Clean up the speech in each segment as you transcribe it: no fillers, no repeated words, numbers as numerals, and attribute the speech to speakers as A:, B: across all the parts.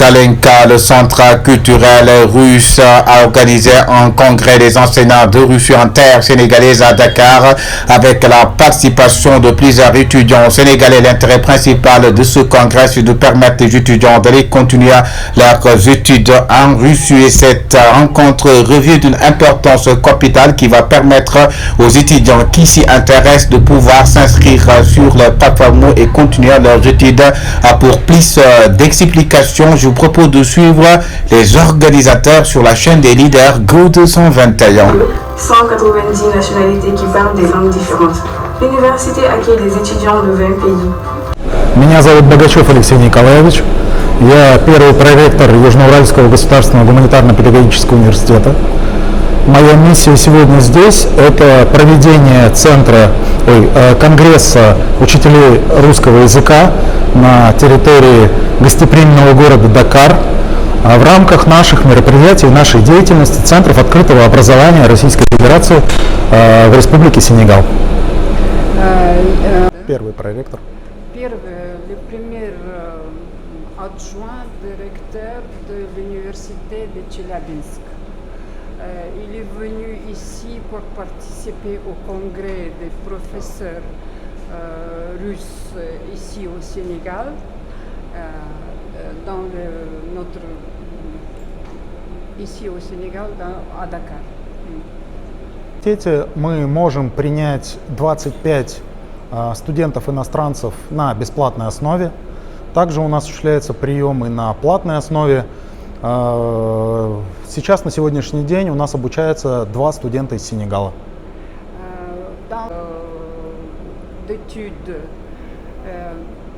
A: Kalinka, le centre culturel russe a organisé un congrès des enseignants de Russie en terre sénégalaise à Dakar avec la participation de plusieurs étudiants sénégalais. L'intérêt principal de ce congrès, c'est de permettre aux étudiants d'aller continuer leurs études en Russie, et cette rencontre revêt d'une importance capitale qui va permettre aux étudiants qui s'y intéressent de pouvoir s'inscrire sur la plateforme et continuer leurs études. Pour plus d'explications, je vous propose de suivre les organisateurs sur la chaîne des leaders Go221.
B: 190 nationalités qui parlent des langues différentes. L'université accueille des étudiants de 20 pays.
C: Меня зовут Богачев Алексей Николаевич. Я первый проректор Южноуральского государственного гуманитарно-педагогического университета. Моя миссия сегодня здесь – это проведение конгресса учителей русского языка на территории гостеприимного города Дакар в рамках наших мероприятий, нашей деятельности Центров открытого образования Российской Федерации в Республике Сенегал. Первый проректор.
D: Le premier adjoint directeur de l'université de Tcheliabinsk. Il est venu ici pour participer au congrès des professeurs russes ici au Sénégal, ici au Sénégal, à Dakar.
C: Мы можем принять 25 студентов-иностранцев на бесплатной основе. Также у нас осуществляются приемы на платной основе. Сейчас, на сегодняшний день, у нас обучаются 2 студента из Сенегала.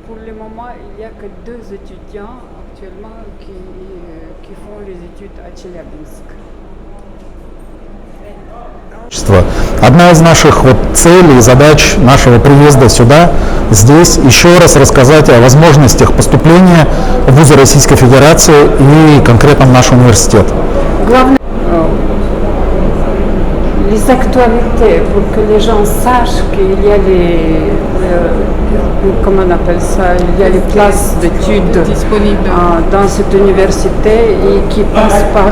D: Pour le moment, il n'y a que 2 étudiants actuellement qui font les études à Tcheliabinsk.
C: Одна из наших целей и задач нашего приезда сюда, здесь, еще раз рассказать о возможностях поступления в вузы Российской Федерации и конкретно в наш университет.
D: Главное, les actualités, pour que les gens sachent qu'il y a comment on appelle ça, il y a les places d'études disponibles dans cette université et qui passent par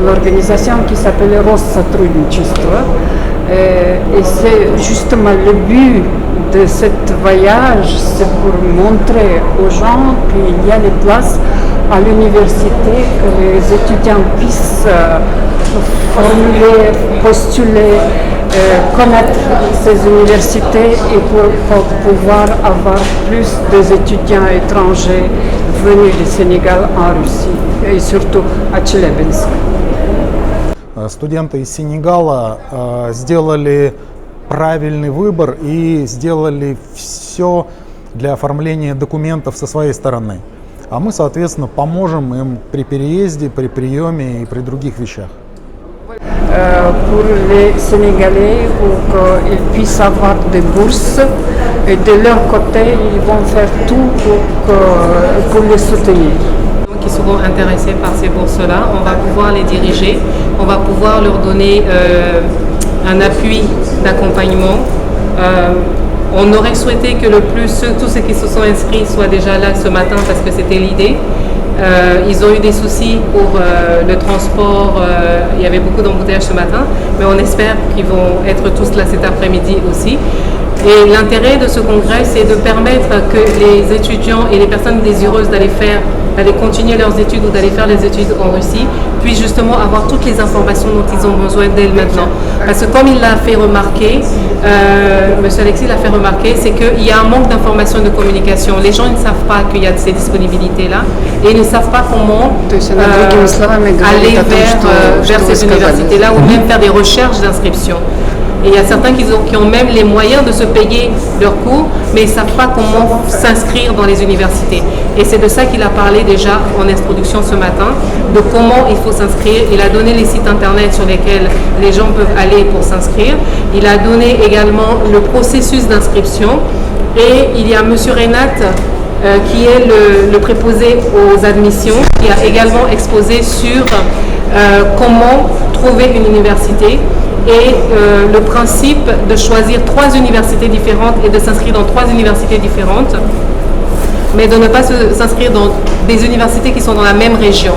D: l'organisation qui s'appelle Россотрудничество. Et c'est justement le but de ce voyage, c'est pour montrer aux gens qu'il y a les places à l'université, que les étudiants puissent formuler, postuler, connaître ces universités et pour pouvoir avoir plus d'étudiants étrangers venus du Sénégal en Russie et surtout à Tcheliabinsk.
C: Студенты из Сенегала сделали правильный выбор и сделали все для оформления документов со своей стороны. А мы, соответственно, поможем им при переезде, при приеме и при других вещах.
D: Pour les Sénégalais, pour qu'ils puissent avoir des bourses, et de leur côté, ils vont faire tout pour les soutenir.
E: Qui seront intéressés par ces bourses-là, on va pouvoir les diriger, on va pouvoir leur donner un appui d'accompagnement. On aurait souhaité que tous ceux qui se sont inscrits soient déjà là ce matin parce que c'était l'idée. Ils ont eu des soucis pour le transport, il y avait beaucoup d'embouteillages ce matin, mais on espère qu'ils vont être tous là cet après-midi aussi. Et l'intérêt de ce congrès, c'est de permettre que les étudiants et les personnes désireuses d'aller continuer leurs études ou d'aller faire les études en Russie puissent justement avoir toutes les informations dont ils ont besoin dès maintenant. Parce que comme il l'a fait remarquer, M. Alexis l'a fait remarquer, c'est qu'il y a un manque d'information et de communication. Les gens ne savent pas qu'il y a ces disponibilités-là et ils ne savent pas comment aller vers ces universités-là ou même faire des recherches d'inscription. Et il y a certains qui ont même les moyens de se payer leurs cours, mais ils ne savent pas comment s'inscrire dans les universités. Et c'est de ça qu'il a parlé déjà en introduction ce matin, de comment il faut s'inscrire. Il a donné les sites internet sur lesquels les gens peuvent aller pour s'inscrire. Il a donné également le processus d'inscription. Et il y a M. Reynat, qui est le préposé aux admissions, qui a également exposé sur comment trouver une université. Et le principe de choisir 3 universités différentes et de s'inscrire dans 3 universités différentes, mais de ne pas s'inscrire dans des universités qui sont dans la même région.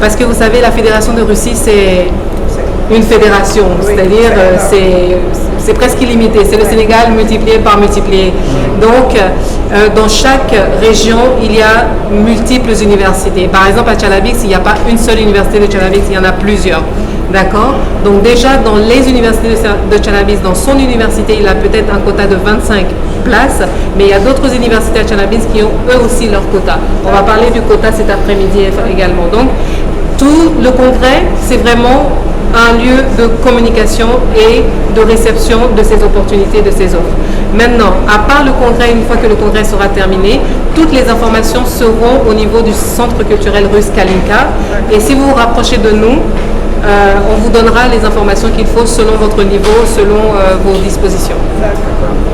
E: Parce que vous savez, la Fédération de Russie, c'est une fédération, c'est-à-dire c'est presque illimité. C'est le Sénégal multiplié par multiplié. Donc, dans chaque région, il y a multiples universités. Par exemple, à Tchalabix, il n'y a pas une seule université de Tchalabix, il y en a plusieurs. D'accord? Donc déjà, dans les universités de Tchalabix, dans son université, il a peut-être un quota de 25 places, mais il y a d'autres universités à Tchalabix qui ont eux aussi leur quota. On va parler du quota cet après-midi également. Donc, tout le congrès, c'est vraiment un lieu de communication et de réception de ces opportunités, de ces offres. Maintenant, à part le congrès, une fois que le congrès sera terminé, toutes les informations seront au niveau du Centre culturel russe Kalinka. Et si vous vous rapprochez de nous, on vous donnera les informations qu'il faut selon votre niveau, selon vos dispositions.
F: D'accord.